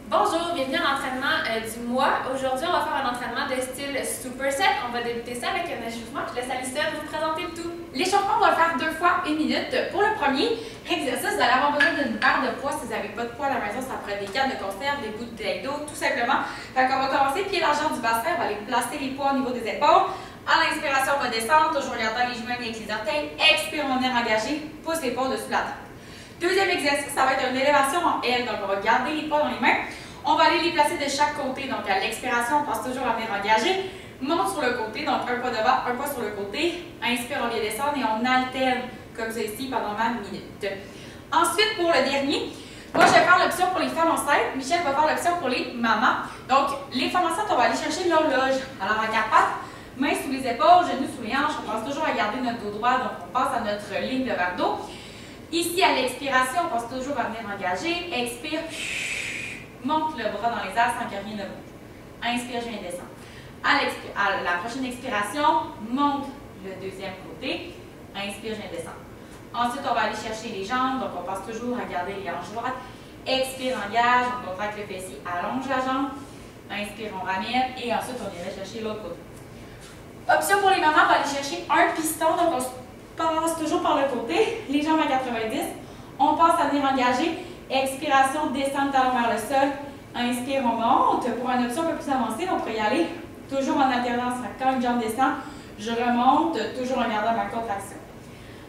Bonjour, bienvenue à l'entraînement du mois. Aujourd'hui, on va faire un entraînement de style superset. On va débuter ça avec un échauffement. Je laisse Alicia vous présenter le tout. L'échauffement, on va le faire 2 fois 1 minute. Pour le premier exercice, vous allez avoir besoin d'une barre de poids. Si vous n'avez pas de poids à la maison, ça pourrait être des cannes de conserve, des bouteilles d'eau, tout simplement. Fait qu'on va commencer pied largeur du bassin. On va aller placer les poids au niveau des épaules. À l'inspiration, on va descendre, toujours regardant les genoux avec les orteils. Expire, on est engagé. Pousse les poids au-dessus de la tête. Deuxième exercice, ça va être une élévation en L. Donc, on va garder les poids dans les mains. On va aller les placer de chaque côté. Donc, à l'expiration, on passe toujours à venir engagé. Monte sur le côté, donc un pas devant, un pas sur le côté. Inspire, on vient descendre et on alterne comme ça ici pendant ma minute. Ensuite, pour le dernier, moi, je vais faire l'option pour les femmes enceintes. Michel va faire l'option pour les mamans. Donc, les femmes enceintes, on va aller chercher l'horloge. Alors, en quatre pattes, mains sous les épaules, genoux sous les hanches. On pense toujours à garder notre dos droit, donc on passe à notre ligne de verre d'eau. Ici, à l'expiration, on pense toujours à venir engager. Expire, monte le bras dans les airs sans que rien ne bouge. Inspire, je viens descendre. À la prochaine expiration, monte le deuxième côté. Inspire, je viens descendre. Ensuite, on va aller chercher les jambes, donc on passe toujours à garder les hanches droites. Expire, engage, on contracte le fessier, allonge la jambe. Inspire, on ramène et ensuite, on irait chercher l'autre côté. Option pour les mamans, on va aller chercher un piston, donc on se passe toujours par le côté, les jambes à 90. On passe à venir engager. Expiration, descendre talon vers le sol. Inspire, on monte. Pour une option un peu plus avancée, on pourrait y aller toujours en alternance. Quand une jambe descend, je remonte, toujours en gardant ma contraction.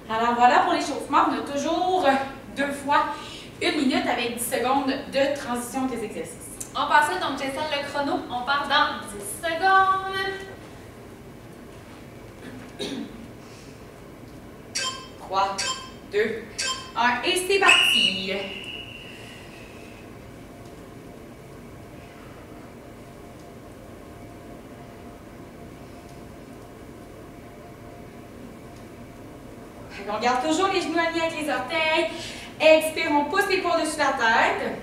Alors voilà pour l'échauffement. On a toujours 2 fois 1 minute avec 10 secondes de transition des exercices. On passe donc j'installe le chrono. On part dans 10 secondes. 3, 2, 1 et c'est parti! On garde toujours les genoux alignés avec les orteils. Expire, on pousse les poids au-dessus de la tête.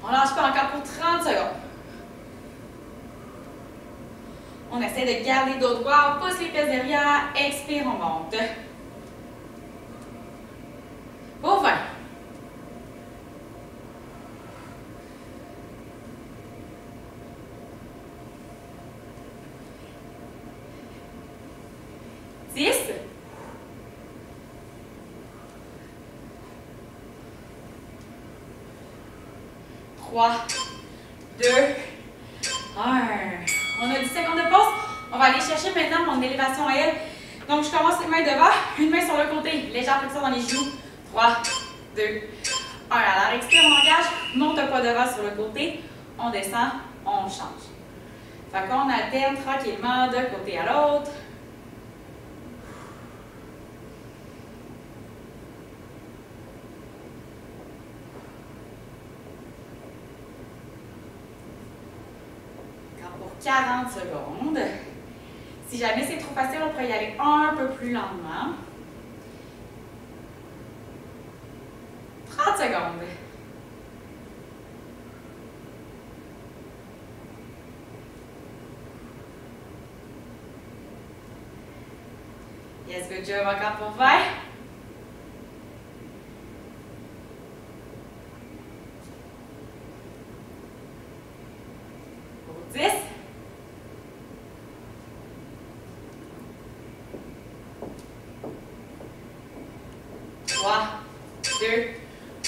On ne lâche pas encore pour 30 secondes. On essaie de garder le dos droit, on pousse les fesses derrière. Expire, on monte. Pour 20. 10. 3, 2, 1. On a 10 secondes de pause. On va aller chercher maintenant mon élévation à elle. Donc, je commence les mains devant, une main sur le côté. Légère flexion dans les genoux. 3, 2, 1. Alors, expire, on engage. Monte un pas devant sur le côté. On descend, on change. Fait qu'on alterne tranquillement d'un côté à l'autre. Pour 40 secondes. Si jamais c'est trop facile, on pourrait y aller un peu plus lentement. 30 secondes. Yes, good job. Encore pour 20. Pour 10. 3, 2,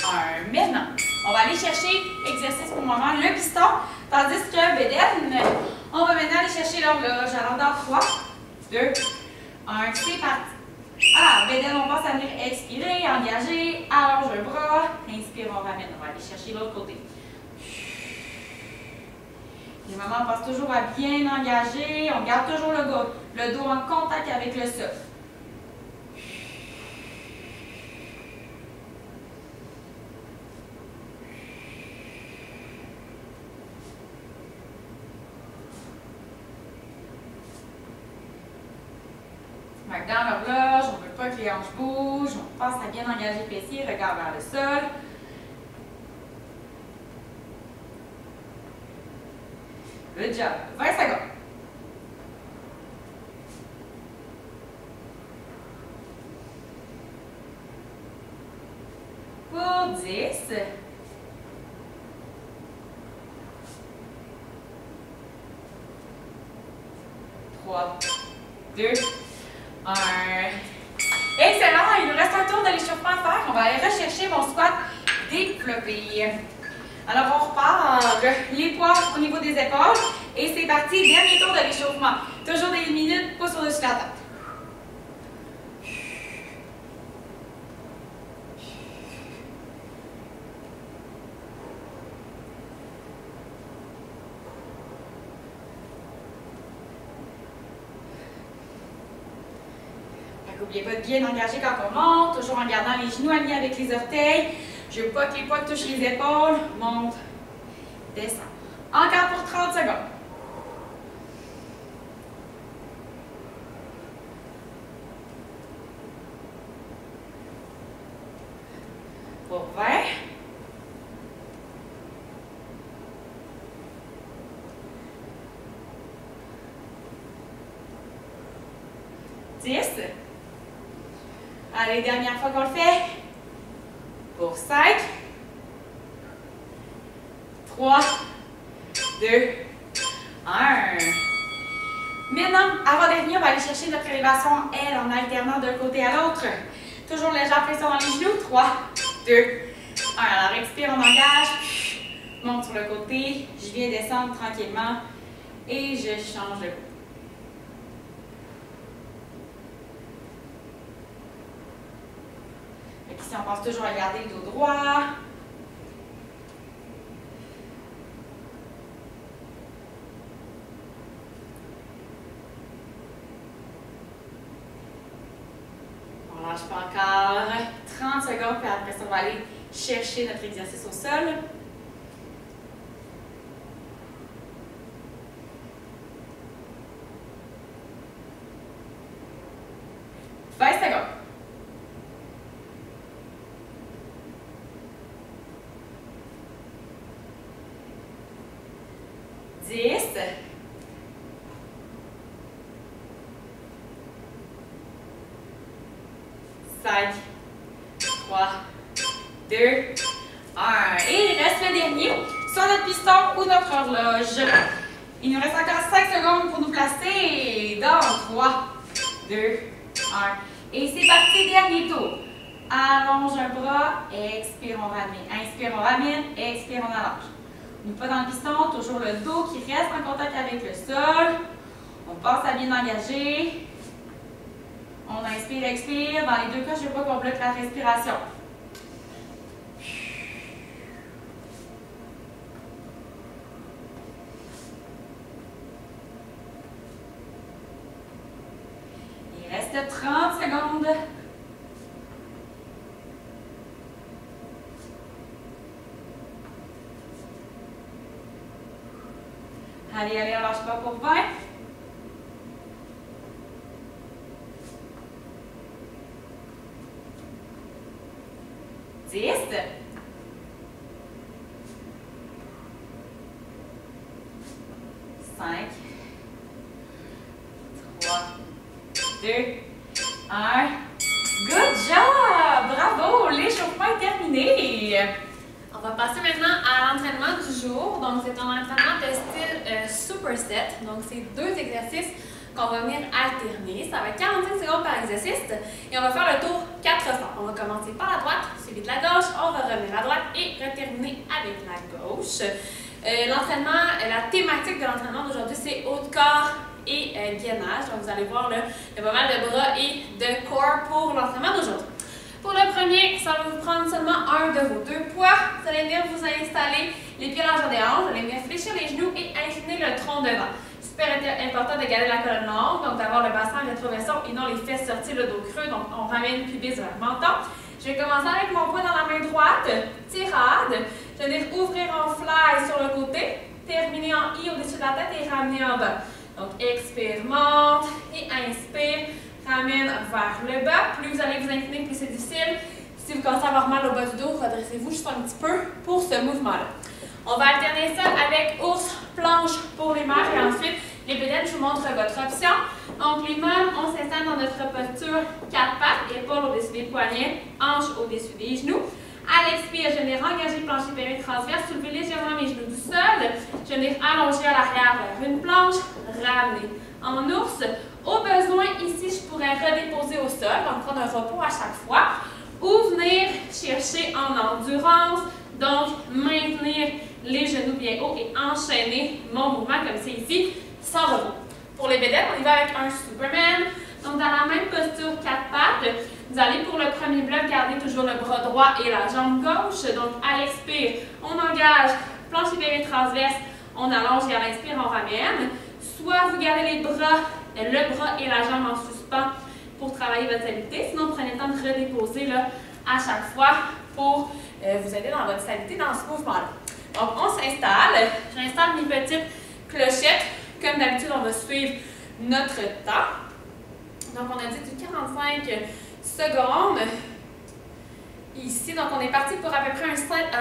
1. Maintenant, on va aller chercher exercice pour le moment, le piston, tandis que bédaine, on va maintenant aller chercher l'horloge. Alors, dans 3, 2, 1, c'est parti. Alors, bédaine, on passe à venir expirer, engager, allonge le bras, inspire, on ramène. On va aller chercher l'autre côté. Les mamans, on passe toujours à bien engager, on garde toujours le dos en contact avec le sol. Dans l'horloge, on ne veut pas que les hanches bougent, on pense à bien engager le fessier, regard vers le sol. Good job. 20 secondes. 3, 2, 1. Excellent! Il nous reste un tour de l'échauffement à faire. On va aller rechercher mon squat développé. Alors, on repart les poids au niveau des épaules. Et c'est parti, dernier tour de l'échauffement. Toujours des minutes, pouce au-dessus de la tête. N'oubliez pas de bien engager quand on monte, toujours en gardant les genoux alignés avec les orteils. Je veux pas que les poids touchent les épaules. Monte, descend. Encore pour 30 secondes. Pour 20. 10. Allez, dernière fois qu'on le fait. Pour 5, 3, 2, 1. Maintenant, avant-dernier, on va aller chercher notre élévation L en alternant d'un côté à l'autre. Toujours légère pression dans les genoux. 3, 2, 1. Alors, expire, on engage. Monte sur le côté. Je viens descendre tranquillement. Et je change de côté. Ici, on pense toujours à garder le dos droit. On lâche pas encore 30 secondes, puis après ça, on va aller chercher notre exercice au sol. Secondes. 10. 5, 3, 2, 1. Et il reste le dernier sur notre piston ou notre horloge. Il nous reste encore 5 secondes pour nous placer. Dans 3, 2, 1. Et c'est parti, dernier tour. Allonge un bras, expire, on ramène. Inspire, on ramène, expire, on allonge. On n'est pas dans le piston, toujours le dos qui reste en contact avec le sol. On pense à bien engager. On inspire, expire. Dans les deux cas, je ne veux pas qu'on bloque la respiration. Il reste 30 secondes. Allez, allez, on lâche pas pour 20. 10. 5. 3. 2. 1. Good job! Bravo! L'échauffement est terminé. On va passer maintenant à l'entraînement du jour. Donc, c'est un entraînement de style superset. Donc, c'est 2 exercices qu'on va venir alterner. Ça va être 45 secondes par exercice. Et on va faire le tour 4 fois. On va commencer par la droite, suivi de la gauche. On va revenir à droite et terminer avec la gauche. L'entraînement, la thématique de l'entraînement d'aujourd'hui, c'est haut de corps et gainage. Donc, vous allez voir, là, il y a pas mal de bras et de corps pour l'entraînement d'aujourd'hui. Pour le premier, ça va vous prendre seulement un de vos 2 poids. Vous allez venir vous installer les pieds largeur des hanches. Vous allez venir fléchir les genoux et incliner le tronc devant. Super important de garder la colonne longue, donc d'avoir le bassin en rétroversion et non les fesses sorties, le dos creux. Donc, on ramène le pubis vers le menton. Je vais commencer avec mon poids dans la main droite, tirade. Je vais venir ouvrir en fly sur le côté, terminer en I au-dessus de la tête et ramener en bas. Donc, expire, monte et inspire. Ramène vers le bas. Plus vous allez vous incliner, plus c'est difficile. Si vous commencez à avoir mal au bas du dos, redressez-vous juste un petit peu pour ce mouvement-là. On va alterner ça avec ours, planche pour les mères et ensuite les pédales. Je vous montre votre option. Donc les mâles, on s'installe dans notre posture 4 pattes, épaules au-dessus des poignets, hanches au-dessus des genoux. À l'expire, je venir engager le plancher périnée transverse, soulever légèrement mes genoux du sol. Je venir allonger à l'arrière vers une planche, ramener en ours. Au besoin, ici, je pourrais redéposer au sol, donc prendre un repos à chaque fois, ou venir chercher en endurance, donc maintenir les genoux bien hauts et enchaîner mon mouvement comme c'est ici, sans repos. Pour les bédaines, on y va avec un Superman. Donc, dans la même posture, 4 pattes, vous allez pour le premier bloc garder toujours le bras droit et la jambe gauche. Donc, à l'expire, on engage, plancher périnée transverse, on allonge et à l'inspire, on ramène. Soit vous gardez le bras et la jambe en suspens pour travailler votre stabilité. Sinon, prenez le temps de redéposer là, à chaque fois pour vous aider dans votre stabilité dans ce mouvement-là. Donc, on s'installe. J'installe mes petites clochettes. Comme d'habitude, on va suivre notre temps. Donc, on a dit du 45 secondes. Ici, donc on est parti pour à peu près un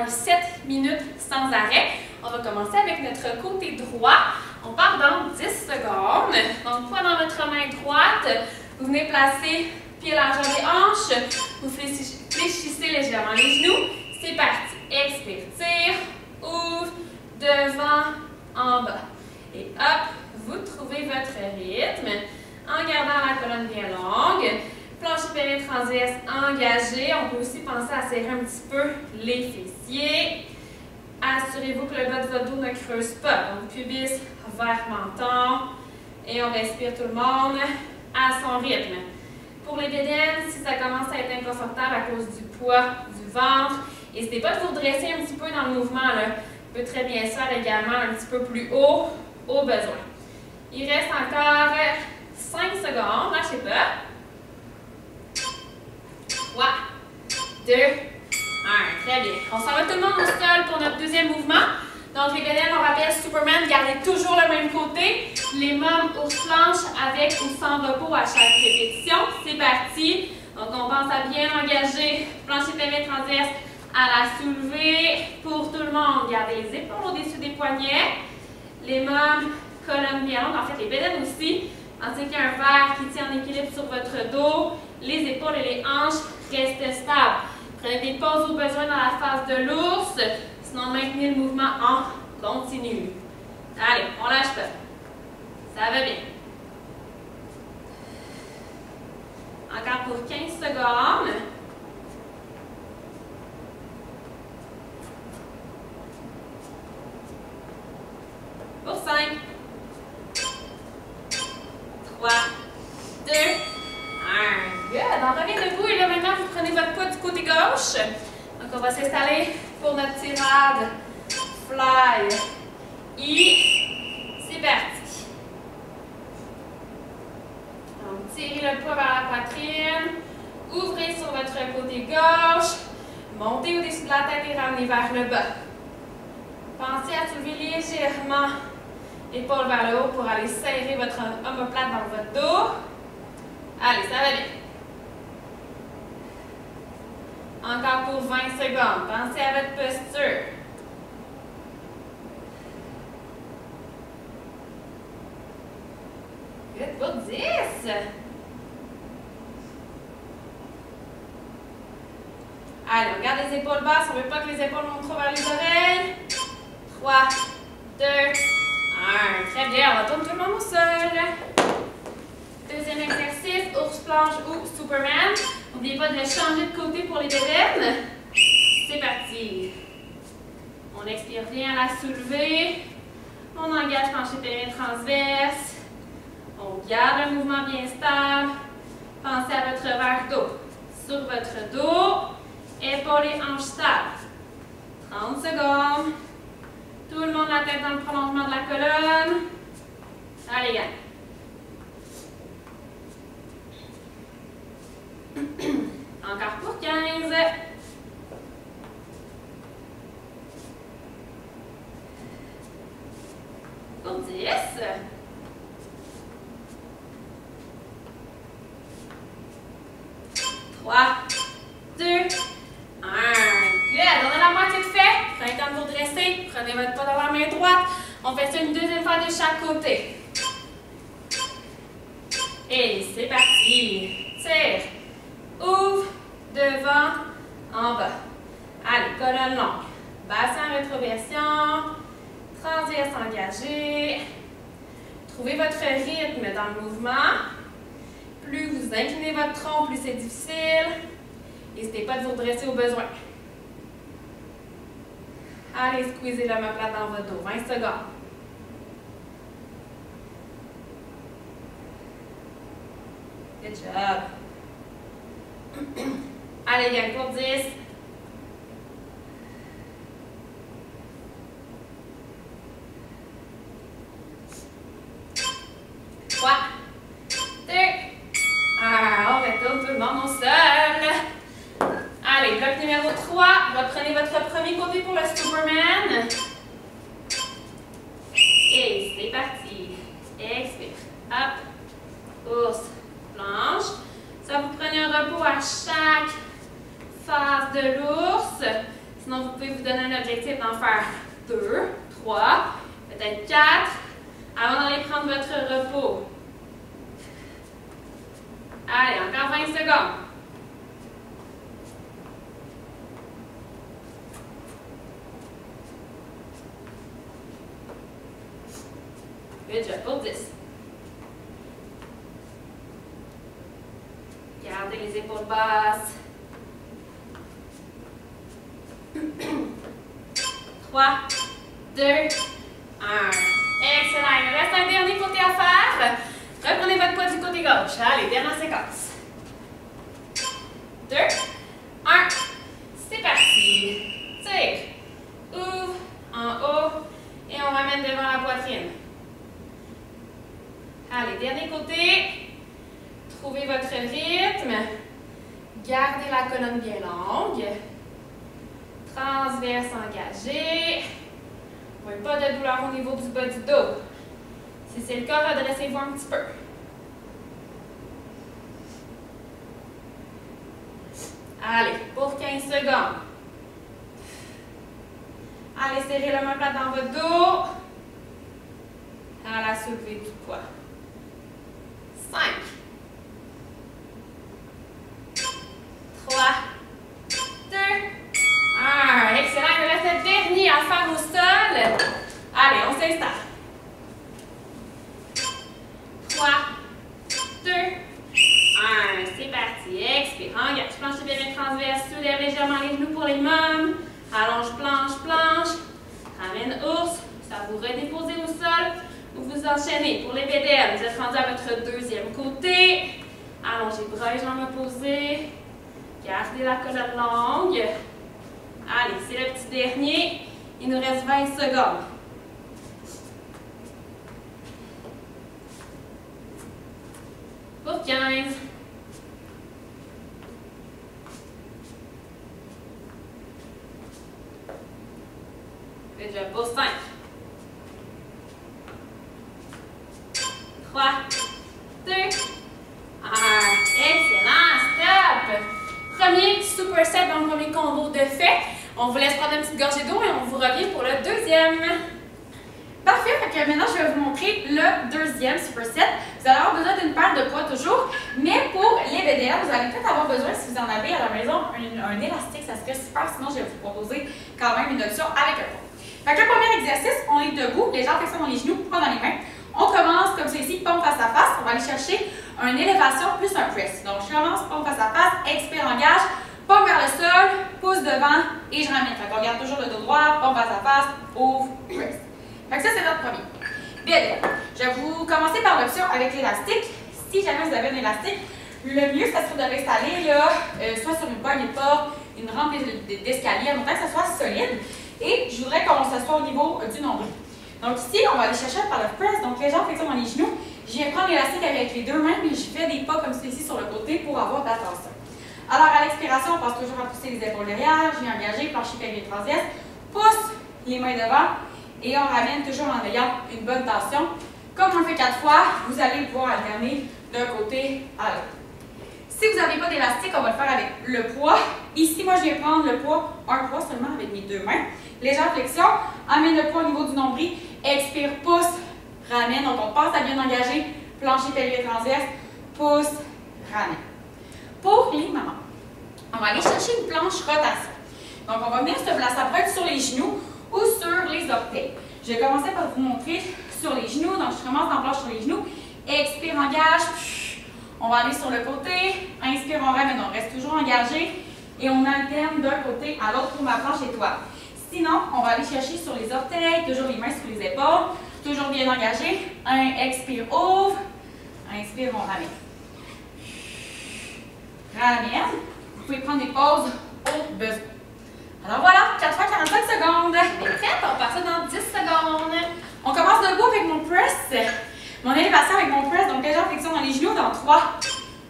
7 minutes sans arrêt. On va commencer avec notre côté droit. On part dans 10 secondes. Donc, poids dans votre main droite. Vous venez placer pied largeur des hanches. Vous fléchissez légèrement les genoux. C'est parti. Expire, tire, ouvre, devant, en bas. Et hop, vous trouvez votre rythme en gardant la colonne bien longue. Plancher périnée transverse engagé. On peut aussi penser à serrer un petit peu les fessiers. Assurez-vous que le bas de votre dos ne creuse pas. Donc, pubis vers menton. Et on respire tout le monde à son rythme. Pour les bédaines, si ça commence à être inconfortable à cause du poids du ventre, n'hésitez pas de vous redresser un petit peu dans le mouvement. Là. Vous pouvez très bien se faire également un petit peu plus haut au besoin. Il reste encore 5 secondes. Lâchez pas. 3, 2, 1. Très bien. On s'en va tout le monde au sol pour notre deuxième mouvement. Donc, les bédaines, on rappelle Superman, gardez toujours le même côté. Les mômes ours planche avec ou sans repos à chaque répétition. C'est parti. Donc, on pense à bien engager plancher périnée transverse à la soulever. Pour tout le monde, gardez les épaules au-dessus des poignets. Les mômes, colonne bien longue. En fait, les bédaines aussi. Pensez qu'il y a un verre qui tient en équilibre sur votre dos. Les épaules et les hanches restent stables. Prenez des pauses au besoin dans la phase de l'ours. Sinon, maintenez le mouvement en continu. Allez, on lâche pas. Ça va bien. Encore pour 15 secondes. Pour 5. 3, 2, 1. Good. On revient debout et là maintenant vous prenez votre poids du côté gauche. Donc on va s'installer pour notre tirade. Fly. C'est parti. Donc tirez le poids vers la poitrine. Ouvrez sur votre côté gauche. Montez au-dessus de la tête et ramenez vers le bas. Pensez à soulever légèrement l'épaule vers le haut pour aller serrer votre omoplate dans votre dos. Allez, ça va bien. Encore pour 20 secondes. Pensez à votre posture. Good, pour 10. Allez, on garde les épaules basses. On ne veut pas que les épaules montent trop vers les oreilles. 3, 2, 1. Très bien. On retourne tout le monde au sol. Deuxième exercice, ours planche ou Superman. N'oubliez pas de changer de côté pour les bédaines. C'est parti. On expire bien à la soulever. On engage plancher périnée transverse. On garde un mouvement bien stable. Pensez à votre verre d'eau. Sur votre dos. Épaules et hanches stables. 30 secondes. Tout le monde la tête dans le prolongement de la colonne. Allez, gars. Encore pour 15. Pour 10. 3, 2, 1. Good. On a la moitié de fait. Prenez le temps de vous dresser. Prenez votre poids dans la main droite. On fait ça une deuxième fois de chaque côté. Et c'est parti. Tire. Ouvre, devant, en bas. Allez, colonne longue. Bassin en rétroversion. Transverse engagé. Trouvez votre rythme dans le mouvement. Plus vous inclinez votre tronc, plus c'est difficile. N'hésitez pas de vous redresser au besoin. Allez, squeezez l'omoplate dans votre dos. 20 secondes. Good job. Allez, gang, pour 10. 3, 2, 1. On retourne tout le monde au sol. Allez, bloc numéro 3. Reprenez votre premier côté pour le Superman. Et c'est parti. Expire. Hop. Ours. Planche. Ça, vous prenez un repos à chaque phase de l'ours. Sinon, vous pouvez vous donner un objectif d'en faire 2, 3, peut-être 4, avant d'aller prendre votre repos. Allez, encore 20 secondes. Good job, pour 10. Gardez les épaules basses. 3, 2, 1. Excellent. Il me reste un dernier côté à faire. Reprenez votre poids du côté gauche. Allez, dernière séquence. 2, 1. C'est parti. Tire. Ouvre en haut. Et on ramène devant la poitrine. Allez, dernier côté. Trouvez votre rythme. Gardez la colonne bien longue. Transverse engagé. Pas de douleur au niveau du bas du dos. Si c'est le cas, redressez-vous un petit peu. Allez, pour 15 secondes. Allez, serrez l'omoplate dans votre dos. À la soulevée du poids. 5. 3. 2. 1. Excellent. Il me reste le dernier à faire au sol. Allez, on s'installe. 3, 2, 1. C'est parti. Expire. Engage. Planche de périnée transverse. Soulève légèrement les genoux pour les mômes. Allonge, planche, planche. Ramène ours. Ça vous redéposez au sol. Vous enchaînez. Pour les BDL, vous êtes rendu à votre deuxième côté. Allongez bras et jambes opposées. Gardez la colonne longue. Allez, c'est le petit dernier. Il nous reste 20 secondes. Pour 15. Good job. Pour 5. 3, 2, 1. Excellent. Stop. Premier superset dans le premier combo de fait. On vous laisse prendre une petite gorgée d'eau et on vous revient pour le deuxième. Parfait, fait que maintenant je vais vous montrer le deuxième superset. Vous allez avoir besoin d'une paire de poids toujours, mais pour les BDL, vous allez peut-être avoir besoin, si vous en avez à la maison, un élastique, ça serait super, sinon je vais vous proposer quand même une option avec un poids. Fait que le premier exercice, on est debout, les jambes flexées dans les genoux, poids dans les mains. On commence comme ceci, pompe face à face, on va aller chercher une élévation plus un press. Donc je commence, pompe face à face, expire, engage, pompe vers le sol, pouce devant et je ramène. Fait qu'on garde toujours le dos droit, pompe face à face, ouvre, press. Fait que ça, c'est notre premier. Bien, je vais vous commencer par l'option avec l'élastique. Si jamais vous avez un élastique, le mieux, ça serait de l'installer là, soit sur une poignée de porte, une rampe d'escalier, en même temps que ça soit solide. Et je voudrais qu'on s'assoie au niveau du nombril. Donc ici, on va aller chercher par le press, donc les jambes flexion dans les genoux. Je viens prendre l'élastique avec les deux mains, mais je fais des pas comme ceci sur le côté pour avoir de la tension. Alors à l'expiration, on passe toujours à pousser les épaules derrière, je viens engager, plancher périnée transverse, pousse les mains devant et on ramène toujours en ayant une bonne tension. Comme on le fait 4 fois, vous allez pouvoir alterner d'un côté à l'autre. Si vous n'avez pas d'élastique, on va le faire avec le poids. Ici, moi, je viens prendre le poids, un poids seulement avec mes deux mains. Légère flexion, amène le poids au niveau du nombril, expire, pousse, ramène. Donc, on passe à bien engager, plancher périnée transverse, pousse, ramène. Pour les mamans, on va aller chercher une planche rotation. Donc, on va venir se placer. Ça peut être sur les genoux ou sur les orteils. Je vais commencer par vous montrer sur les genoux. Donc, je commence en planche sur les genoux. Expire, engage. On va aller sur le côté. Inspire, on ramène. On reste toujours engagé. Et on alterne d'un côté à l'autre pour ma planche étoile. Sinon, on va aller chercher sur les orteils. Toujours les mains sur les épaules. Toujours bien engagé. Expire, ouvre. Inspire, on ramène. Ramène. Vous pouvez prendre des pauses au besoin. Alors voilà, 4 fois 45 secondes. On est prête, on part ça dans 10 secondes. On commence debout avec mon press. Mon élévation avec mon press. Donc, légère flexion dans les genoux dans 3,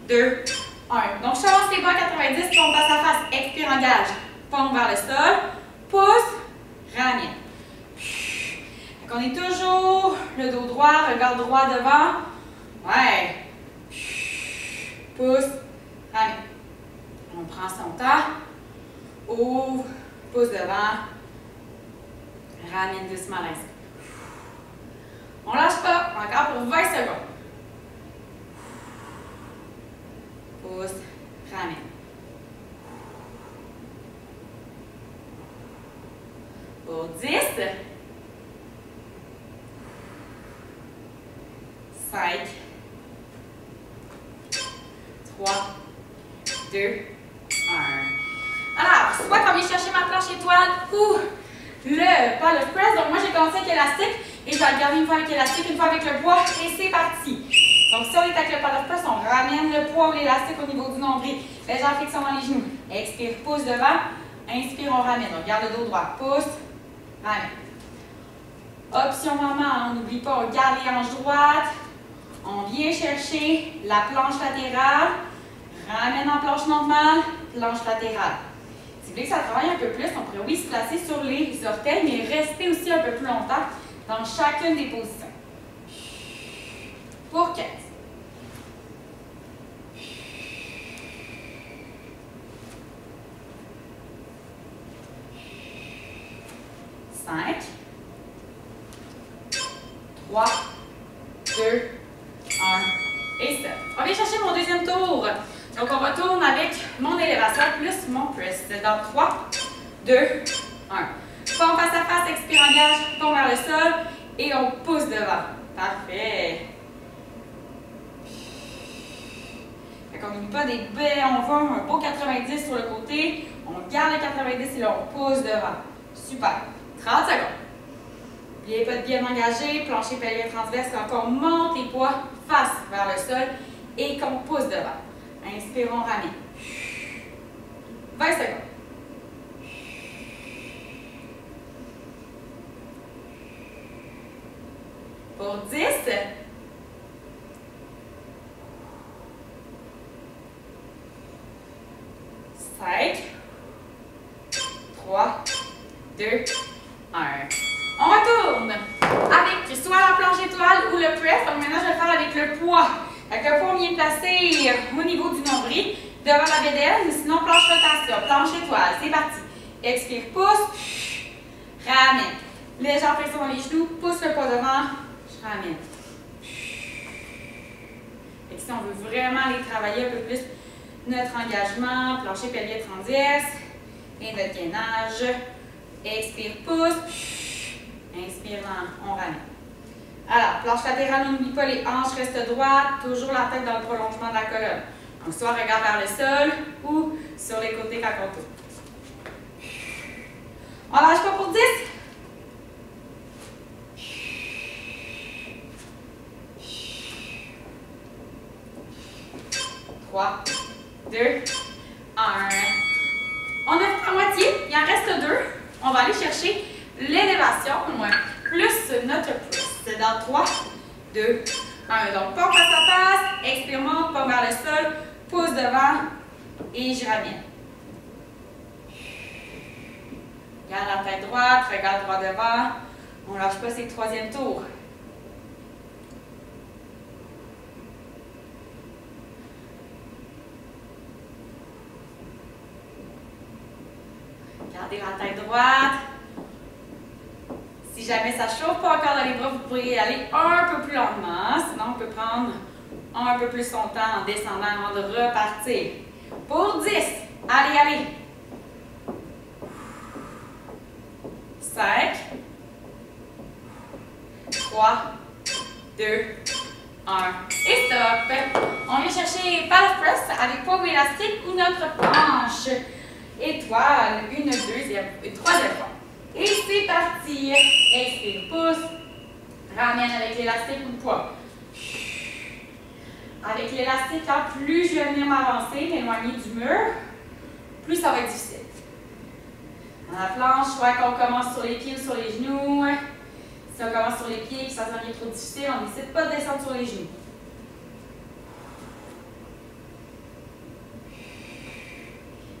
2, 1. Donc, je commence les bras à 90, pompe face à face. Expire, engage. Pompe vers le sol. Pousse, ramène. Donc, on est toujours le dos droit, regard droit devant. Ouais. Pousse, ramène. On prend son temps. Ouvre, pousse devant. Ramène doucement l'inspire. On lâche pas. Encore pour 20 secondes. Pousse, ramène. Pour 10. 5. 3, 2, 1. Alors, soit qu'on vient chercher ma planche étoile ou pas le press. Donc, moi, j'ai commencé avec élastique et je vais regarder une fois avec élastique, une fois avec le poids et c'est parti. Donc, si on est avec le pas le press, on ramène le poids ou l'élastique au niveau du nombril. Légère flexion dans les genoux. Expire, pousse devant. Inspire, on ramène. On garde le dos droit. Pousse, ramène. Option maman, on n'oublie pas, on garde les hanches droites. On vient chercher la planche latérale. Ramène en planche normale, planche latérale. Si vous voulez que ça travaille un peu plus, on pourrait oui se placer sur les orteils, mais rester aussi un peu plus longtemps dans chacune des positions. Pour 15. 5, 3, 2, 1 et 7. On vient chercher mon deuxième tour. Donc, on retourne avec mon élévation plus mon press. Dans 3, 2, 1. Pompe face à face, expire, engage, pompe vers le sol et on pousse devant. Parfait. Fait qu'on n'oublie pas des belles, on veut un beau 90 sur le côté. On garde le 90 et là, on pousse devant. Super. 30 secondes. N'oubliez pas de bien engager, plancher pelvien transverse, encore on monte les poids face vers le sol et qu'on pousse devant. Inspirons, ramène. 20 secondes. Pour 10. 5, 3, 2, 1. On retourne avec soit la planche étoile ou le press. Donc maintenant, je vais le faire avec le poids. Avec le poids, on vient placer au niveau du nombril, devant la bédaine, sinon planche rotation, planche étoile. C'est parti. Expire, pousse, ramène. Légère pression dans les genoux, pousse le poids devant, je ramène. Et si on veut vraiment aller travailler un peu plus notre engagement, plancher pelvien transverse et notre gainage. Expire, pousse. Inspire, on ramène. Alors, planche latérale, on n'oublie pas, les hanches restent droites, toujours la tête dans le prolongement de la colonne. Donc, soit regard vers le sol ou sur les côtés quand on tourne. On lâche pas pour 10. 3, 2, 1. On a fait la moitié, il en reste 2. On va aller chercher l'élévation, plus notre pouce. C'est dans 3, 2, 1. Donc, pompe face à face, expire, monte, pompe vers le sol, pouce devant et je ramène. Garde la tête droite, regarde droit devant. On ne lâche pas, c'est le troisième tour. Gardez la tête droite. Si jamais ça ne chauffe pas encore dans les bras, vous pourriez aller un peu plus lentement. Sinon, on peut prendre un peu plus son temps en descendant avant de repartir. Pour 10. Allez, allez. 5, 3, 2, 1. Et stop. On vient chercher Palette Press avec poids ou élastique ou notre planche. Étoile, une troisième fois. Et c'est parti. Expire, pousse. Ramène avec l'élastique ou le poids. Avec l'élastique, plus je vais venir m'avancer, m'éloigner du mur, plus ça va être difficile. Dans la planche, soit qu'on commence sur les pieds ou sur les genoux. Si on commence sur les pieds et que ça devient trop difficile, on décide pas de descendre sur les genoux.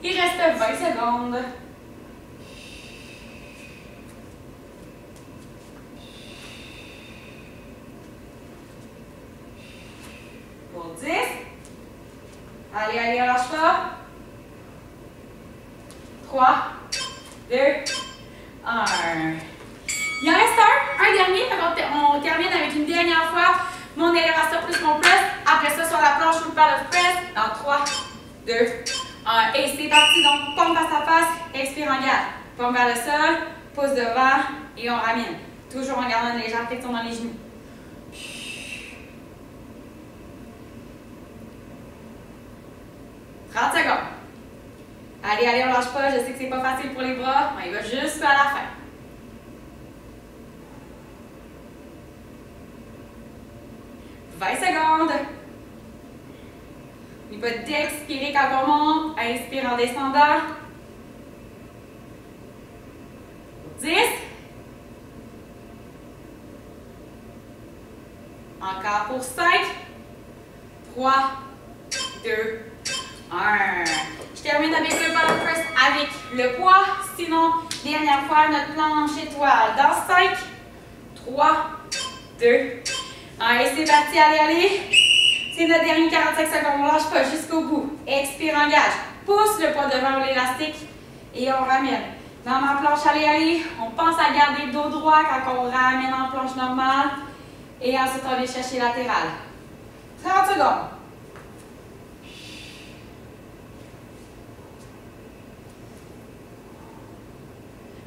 Il reste 20 secondes. Pour 10. Allez, allez, on lâche pas. 3, 2, 1. Il en reste un dernier. On termine avec une dernière fois. Mon élévation plus mon press. Après ça, sur la planche ou le palette press. Dans 3, 2, 1. Et c'est parti. Donc, pompe à sa face. Expire en garde. Pompe vers le sol. Pousse devant. Et on ramène. Toujours en gardant une légère flexion dans les genoux. 30 secondes. Allez, allez, on lâche pas. Je sais que c'est pas facile pour les bras. On y va jusqu'à la fin. 20 secondes. N'oublie pas d'expirer quand on monte. Inspire en descendant. 10. Encore pour 5. 3, 2, 1. Je termine avec le palette press avec le poids. Sinon, dernière fois, notre planche étoile. Dans 5, 3, 2, 1. Et c'est parti, allez, allez. C'est notre dernier 45 secondes. On ne lâche pas jusqu'au bout. Expire, engage. Pousse le poids devant l'élastique et on ramène. Dans ma planche, allez, allez. On pense à garder le dos droit quand on ramène en planche normale. Et ensuite, on vient chercher latéral. 30 secondes.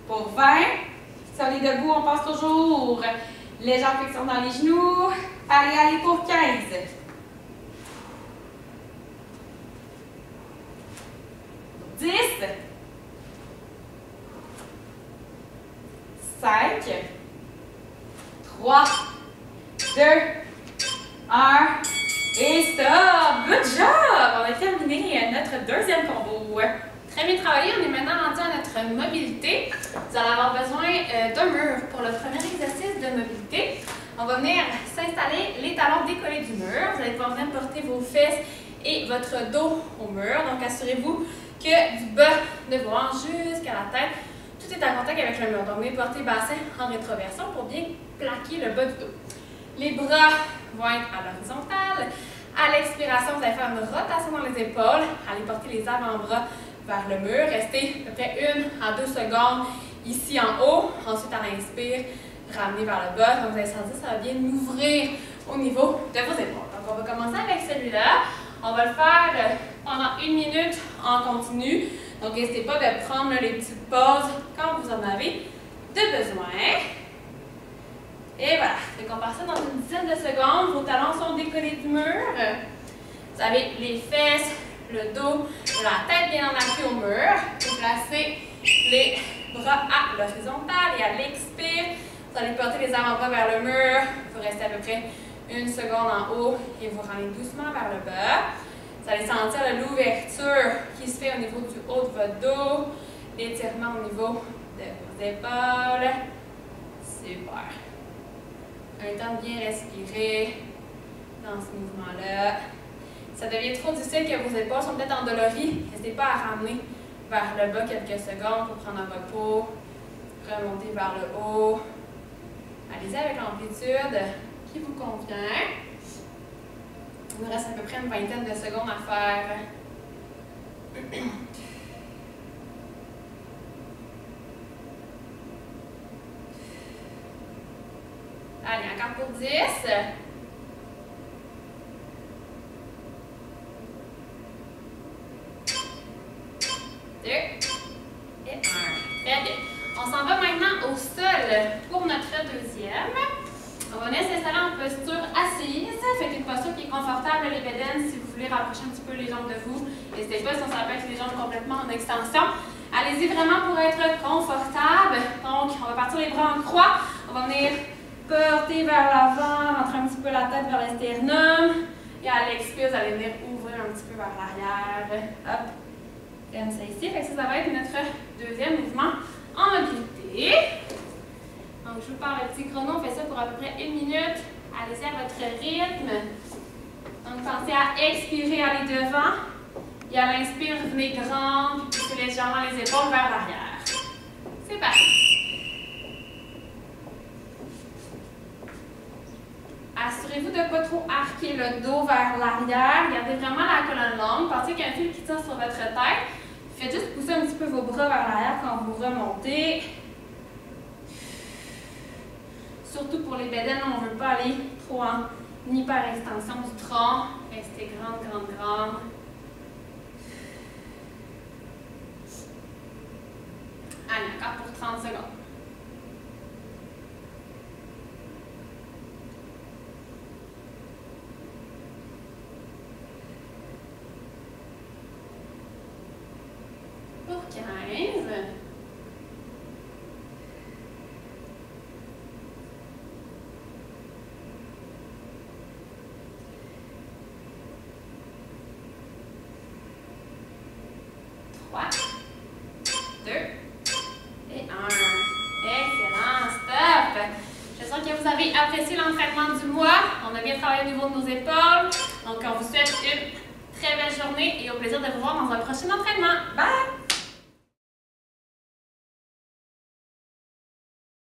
Pour 20, si on est debout, on passe toujours légère flexion dans les genoux. Allez, allez pour 15. 10. 5. 3. 2. 1. Et stop! Good job! On a terminé notre deuxième combo. Très bien travaillé. On est maintenant rendu à notre mobilité. Vous allez avoir besoin d'un mur pour le premier exercice de mobilité. On va venir s'installer les talons décollés du mur. Vous allez pouvoir venir porter vos fesses et votre dos au mur. Donc, assurez-vous que du bas de vos hanches jusqu'à la tête, tout est en contact avec le mur. Donc, vous pouvez porter bassin en rétroversion pour bien plaquer le bas du dos. Les bras vont être à l'horizontale. À l'expiration, vous allez faire une rotation dans les épaules. Allez porter les avant-bras vers le mur. Restez à peu près 1 à 2 secondes ici en haut. Ensuite, à l'inspire, ramenez vers le bas. Donc, vous allez sentir, ça va bien ouvrir au niveau de vos épaules. Donc, on va commencer avec celui-là. On va le faire pendant 1 minute en continu. Donc, n'hésitez pas de prendre les petites pauses quand vous en avez de besoin. Et voilà. Donc, on part ça dans une dizaine de secondes. Vos talons sont décollés du mur. Vous avez les fesses, le dos, la tête bien en appui au mur. Vous placez les bras à l'horizontale et à l'expire. Vous allez porter les avant-bras vers le mur. Vous restez à peu près 1 seconde en haut et vous ramenez doucement vers le bas. Vous allez sentir l'ouverture qui se fait au niveau du haut de votre dos, l'étirement au niveau de vos épaules. Super. Un temps de bien respirer dans ce mouvement-là. Si ça devient trop difficile que vos épaules sont peut-être endolories, n'hésitez pas à ramener vers le bas quelques secondes pour prendre un repos, remonter vers le haut. Allez-y avec l'amplitude qui vous convient. Il nous reste à peu près une vingtaine de secondes à faire. Allez, encore pour 10. 2 et 1. Très bien. On s'en va maintenant au s'installer en posture assise. Faites une posture qui est confortable, les bédaines. Si vous voulez rapprocher un petit peu les jambes de vous, n'hésitez pas, sinon ça va être les jambes complètement en extension. Allez-y vraiment pour être confortable. Donc, on va partir les bras en croix. On va venir porter vers l'avant, rentrer un petit peu la tête vers le sternum. Et à l'expire, vous allez venir ouvrir un petit peu vers l'arrière. Hop, comme ça ici. Fait que ça va être notre deuxième mouvement en mobilité. Donc, je vous parle le petit chrono. On fait ça pour à peu près 1 minute. Allez-y à votre rythme. Donc, pensez à expirer, aller devant. Et à l'inspire, venez grand, puis poussez légèrement les épaules vers l'arrière. C'est parti. Assurez-vous de ne pas trop arquer le dos vers l'arrière. Gardez vraiment la colonne longue. Pensez qu'il y a un fil qui tire sur votre tête. Faites juste pousser un petit peu vos bras vers l'arrière quand vous remontez. Surtout pour les bédaines, on ne veut pas aller trop en hyper-extension du tronc. Restez grande, grande, grande. Allez, encore pour 30 secondes. Pour 15. Vous avez apprécié l'entraînement du mois. On a bien travaillé au niveau de nos épaules. Donc, on vous souhaite une très belle journée et au plaisir de vous voir dans un prochain entraînement. Bye!